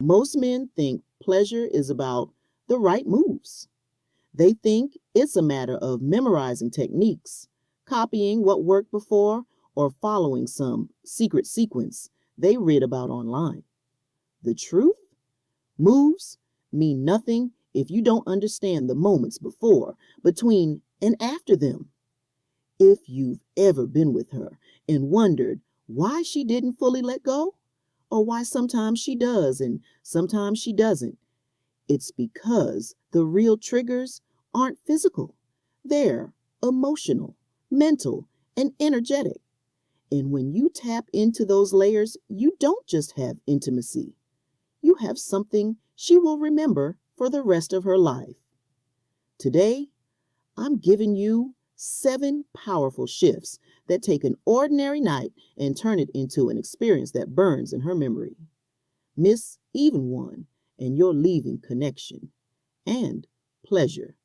Most men think pleasure is about the right moves. They think it's a matter of memorizing techniques, copying what worked before, or following some secret sequence they read about online. The truth? Moves mean nothing if you don't understand the moments before, between, and after them. If you've ever been with her and wondered why she didn't fully let go, or why sometimes she does and sometimes she doesn't, it's because the real triggers aren't physical. They're emotional, mental, and energetic. And when you tap into those layers, you don't just have intimacy. You have something she will remember for the rest of her life. Today, I'm giving you 7 powerful shifts that take an ordinary night and turn it into an experience that burns in her memory. Miss even one, and you're leaving connection and pleasure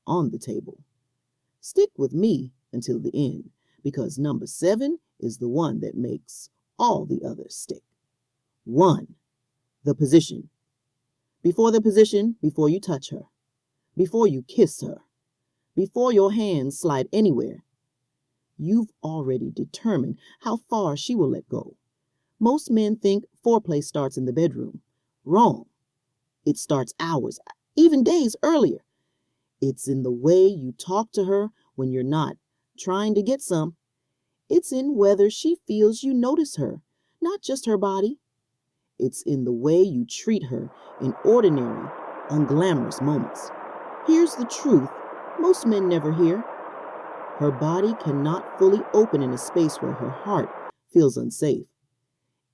on the table. Stick with me until the end, because number 7 is the one that makes all the others stick. 1. The position. Before the position, before you touch her, before you kiss her, before your hands slide anywhere, you've already determined how far she will let go. Most men think foreplay starts in the bedroom. Wrong. It starts hours, even days earlier. It's in the way you talk to her when you're not trying to get some. It's in whether she feels you notice her, not just her body. It's in the way you treat her in ordinary, unglamorous moments. Here's the truth most men never hear. Her body cannot fully open in a space where her heart feels unsafe.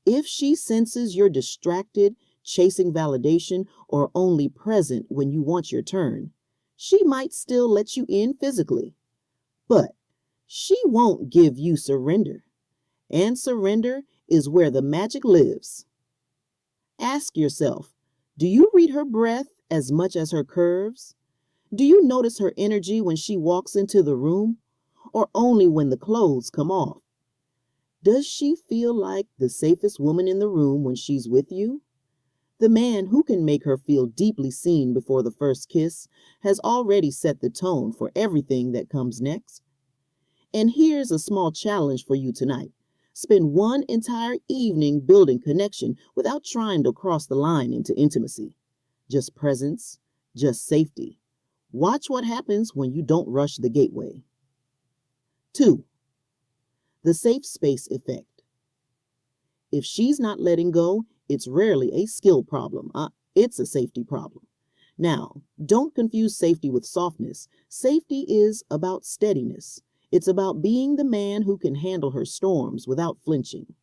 If she senses you're distracted, chasing validation, or only present when you want your turn, she might still let you in physically. But she won't give you surrender. And surrender is where the magic lives. Ask yourself, do you read her breath as much as her curves? Do you notice her energy when she walks into the room, or only when the clothes come off? Does she feel like the safest woman in the room when she's with you? The man who can make her feel deeply seen before the first kiss has already set the tone for everything that comes next. And here's a small challenge for you tonight. Spend one entire evening building connection without trying to cross the line into intimacy. Just presence, just safety. Watch what happens when you don't rush the gateway. 2. The safe space effect. If she's not letting go, it's rarely a skill problem. It's a safety problem. Now, don't confuse safety with softness. Safety is about steadiness. It's about being the man who can handle her storms without flinching.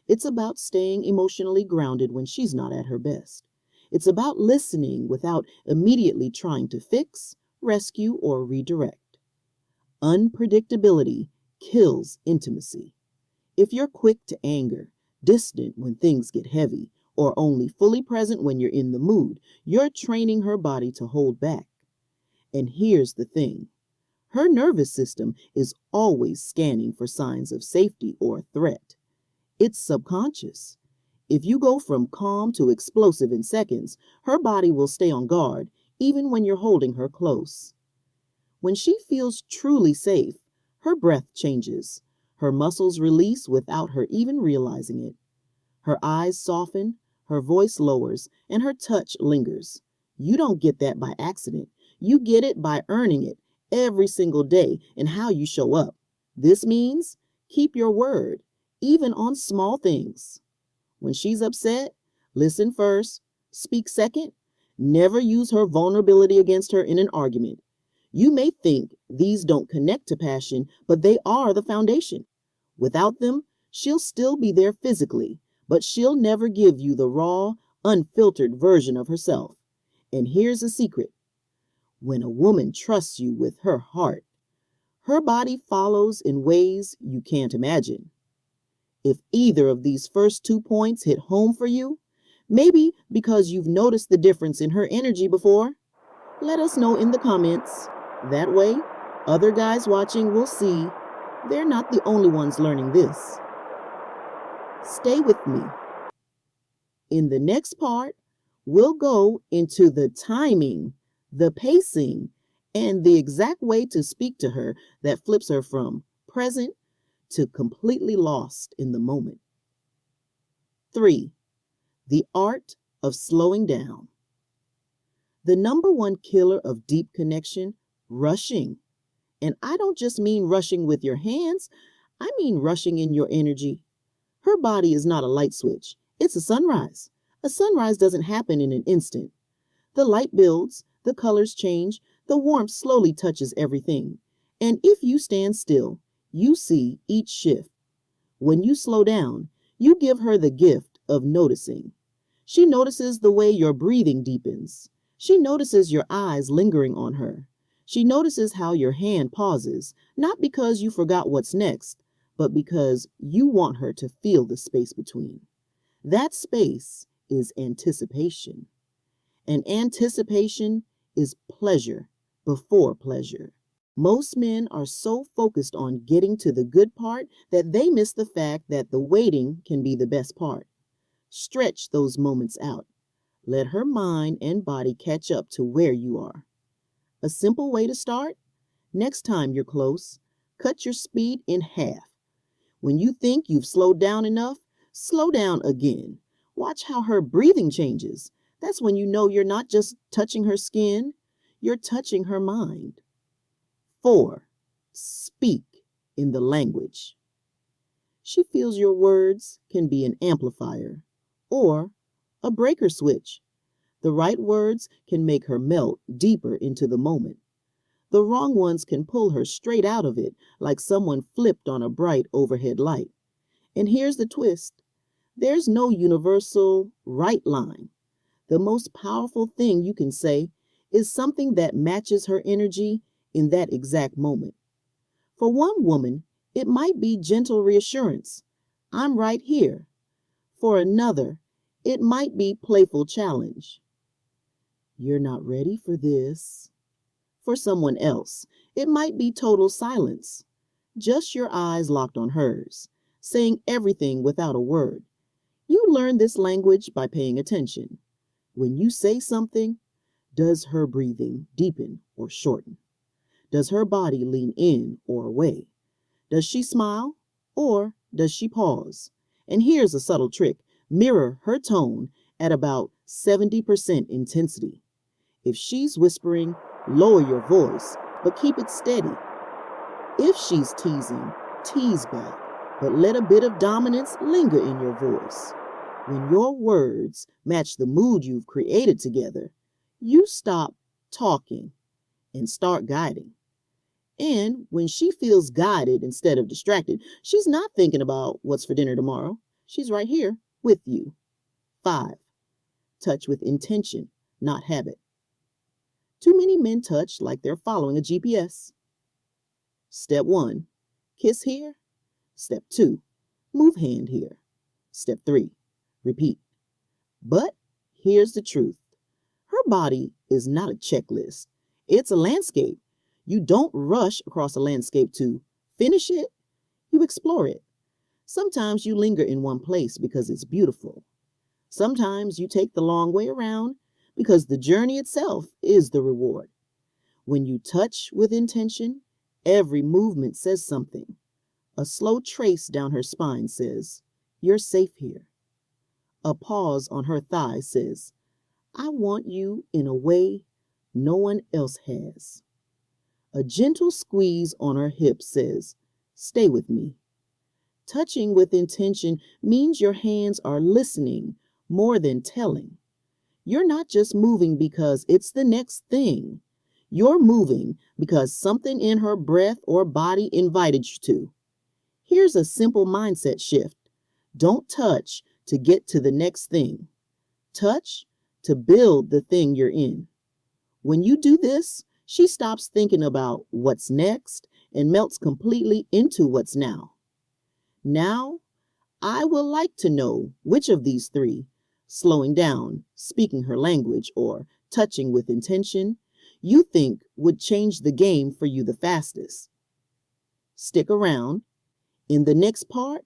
It's about staying emotionally grounded when she's not at her best. It's about listening without immediately trying to fix, rescue, or redirect. Unpredictability kills intimacy. If you're quick to anger, distant when things get heavy, or only fully present when you're in the mood, you're training her body to hold back. And here's the thing. Her nervous system is always scanning for signs of safety or threat. It's subconscious. If you go from calm to explosive in seconds, her body will stay on guard, even when you're holding her close. When she feels truly safe, her breath changes. Her muscles release without her even realizing it. Her eyes soften, her voice lowers, and her touch lingers. You don't get that by accident. You get it by earning it every single day in how you show up. This means keep your word, even on small things. When she's upset, listen first, speak second. Never use her vulnerability against her in an argument. You may think these don't connect to passion, but they are the foundation. Without them, she'll still be there physically, but she'll never give you the raw, unfiltered version of herself. And here's a secret. When a woman trusts you with her heart, her body follows in ways you can't imagine. If either of these first 2 points hit home for you, maybe because you've noticed the difference in her energy before, let us know in the comments. That way, other guys watching will see they're not the only ones learning this. Stay with me. In the next part, We'll go into the timing, the pacing, and the exact way to speak to her that flips her from present to completely lost in the moment. 3. The art of slowing down. The number one killer of deep connection, rushing. And I don't just mean rushing with your hands, I mean rushing in your energy. Her body is not a light switch, it's a sunrise. A sunrise doesn't happen in an instant. The light builds, the colors change, the warmth slowly touches everything. And if you stand still, you see each shift. When you slow down, you give her the gift of noticing. She notices the way your breathing deepens. She notices your eyes lingering on her. She notices how your hand pauses, not because you forgot what's next, but because you want her to feel the space between. That space is anticipation. And anticipation is pleasure before pleasure. Most men are so focused on getting to the good part that they miss the fact that the waiting can be the best part. Stretch those moments out. Let her mind and body catch up to where you are. A simple way to start? Next time you're close, cut your speed in half. When you think you've slowed down enough, slow down again. Watch how her breathing changes. That's when you know you're not just touching her skin, you're touching her mind. 4. Speak in the language. She feels your words can be an amplifier or a breaker switch. The right words can make her melt deeper into the moment. The wrong ones can pull her straight out of it like someone flipped on a bright overhead light. And here's the twist. There's no universal right line. The most powerful thing you can say is something that matches her energy in that exact moment. For one woman, it might be gentle reassurance. I'm right here. For another, it might be playful challenge. You're not ready for this. For someone else, it might be total silence. Just your eyes locked on hers, saying everything without a word. You learn this language by paying attention. When you say something, does her breathing deepen or shorten? Does her body lean in or away? Does she smile or does she pause? And here's a subtle trick. Mirror her tone at about 70% intensity. If she's whispering, lower your voice, but keep it steady. If she's teasing, tease back, but let a bit of dominance linger in your voice. When your words match the mood you've created together, you stop talking and start guiding. And when she feels guided instead of distracted, she's not thinking about what's for dinner tomorrow. She's right here with you. 5. Touch with intention, not habit. Too many men touch like they're following a GPS. Step 1, kiss here. Step 2, move hand here. Step 3, repeat. But here's the truth. Her body is not a checklist. It's a landscape. You don't rush across a landscape to finish it. You explore it. Sometimes you linger in one place because it's beautiful. Sometimes you take the long way around because the journey itself is the reward. When you touch with intention, every movement says something. A slow trace down her spine says, you're safe here. A pause on her thigh says, I want you in a way no one else has. A gentle squeeze on her hip says, stay with me. Touching with intention means your hands are listening more than telling. You're not just moving because it's the next thing. You're moving because something in her breath or body invited you to. Here's a simple mindset shift. Don't touch to get to the next thing. Touch to build the thing you're in. When you do this, she stops thinking about what's next and melts completely into what's now. Now, I would like to know which of these 3, slowing down, speaking her language, or touching with intention, you think would change the game for you the fastest. Stick around. In the next part,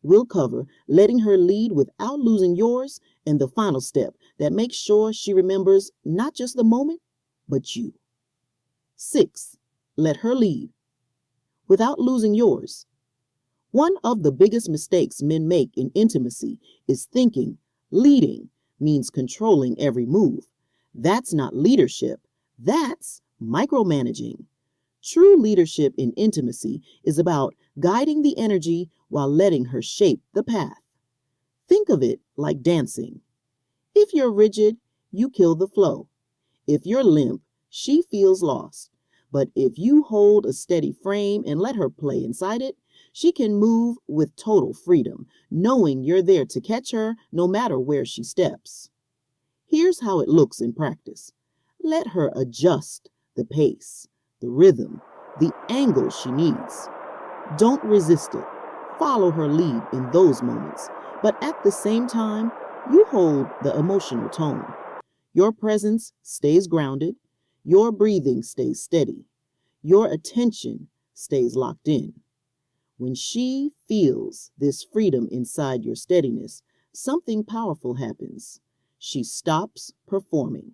we'll cover letting her lead without losing yours, and the final step that makes sure she remembers not just the moment, but you. 6. Let her lead without losing yours. One of the biggest mistakes men make in intimacy is thinking leading means controlling every move. That's not leadership. That's micromanaging. True leadership in intimacy is about guiding the energy while letting her shape the path. Think of it like dancing. If you're rigid, you kill the flow. If you're limp, she feels lost. But if you hold a steady frame and let her play inside it, she can move with total freedom, knowing you're there to catch her no matter where she steps. Here's how it looks in practice. Let her adjust the pace, the rhythm, the angle she needs. Don't resist it. Follow her lead in those moments, but at the same time, you hold the emotional tone. Your presence stays grounded. Your breathing stays steady. Your attention stays locked in. When she feels this freedom inside your steadiness, something powerful happens. She stops performing.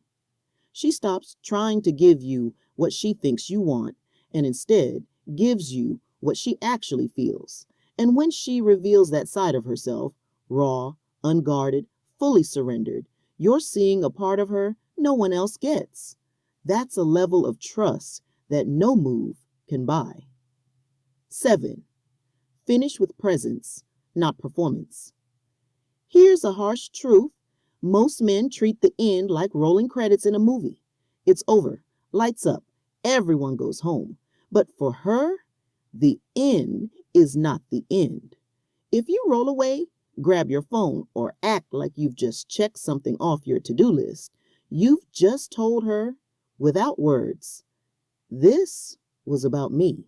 She stops trying to give you what she thinks you want and instead gives you what she actually feels. And when she reveals that side of herself, raw, unguarded, fully surrendered, you're seeing a part of her no one else gets. That's a level of trust that no move can buy. 7. Finish with presence, not performance. Here's a harsh truth. Most men treat the end like rolling credits in a movie. It's over, lights up, everyone goes home. But for her, the end is not the end. If you roll away, grab your phone, or act like you've just checked something off your to-do list, you've just told her, without words, this was about me.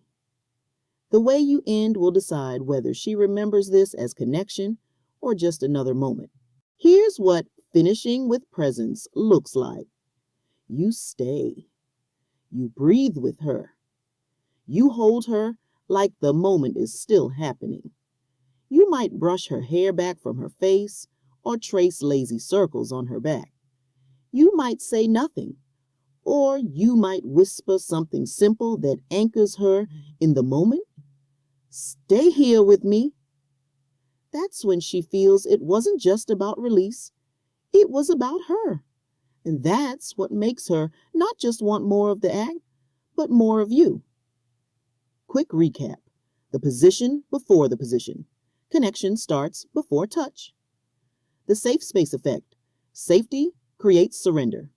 The way you end will decide whether she remembers this as connection or just another moment. Here's what finishing with presence looks like. You stay. You breathe with her. You hold her like the moment is still happening. You might brush her hair back from her face or trace lazy circles on her back. You might say nothing, or you might whisper something simple that anchors her in the moment. Stay here with me. That's when she feels it wasn't just about release, it was about her. And that's what makes her not just want more of the act, but more of you. Quick recap. The position before the position. Connection starts before touch. The safe space effect. Safety creates surrender.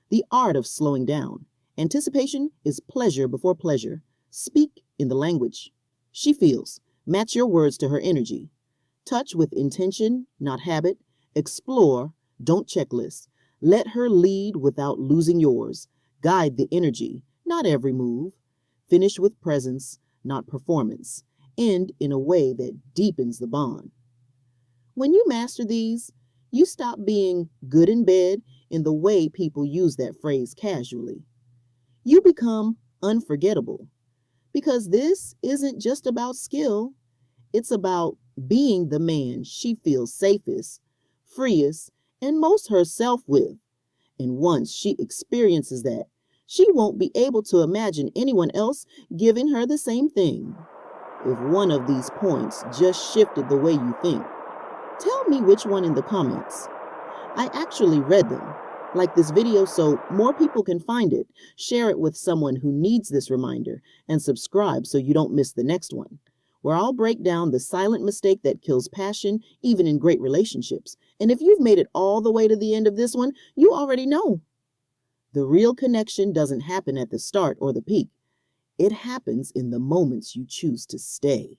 The art of slowing down. Anticipation is pleasure before pleasure. Speak in the language she feels. Match your words to her energy. Touch with intention, not habit. Explore, don't checklist. Let her lead without losing yours. Guide the energy, not every move. Finish with presence, not performance. End in a way that deepens the bond. When you master these, you stop being good in bed in the way people use that phrase casually. You become unforgettable, because this isn't just about skill. It's about being the man she feels safest, freest, and most herself with. And once she experiences that, she won't be able to imagine anyone else giving her the same thing. If one of these points just shifted the way you think, tell me which one in the comments. I actually read them. Like this video so more people can find it. Share it with someone who needs this reminder, and subscribe so you don't miss the next one, where I'll break down the silent mistake that kills passion, even in great relationships. And if you've made it all the way to the end of this one, you already know. The real connection doesn't happen at the start or the peak. It happens in the moments you choose to stay.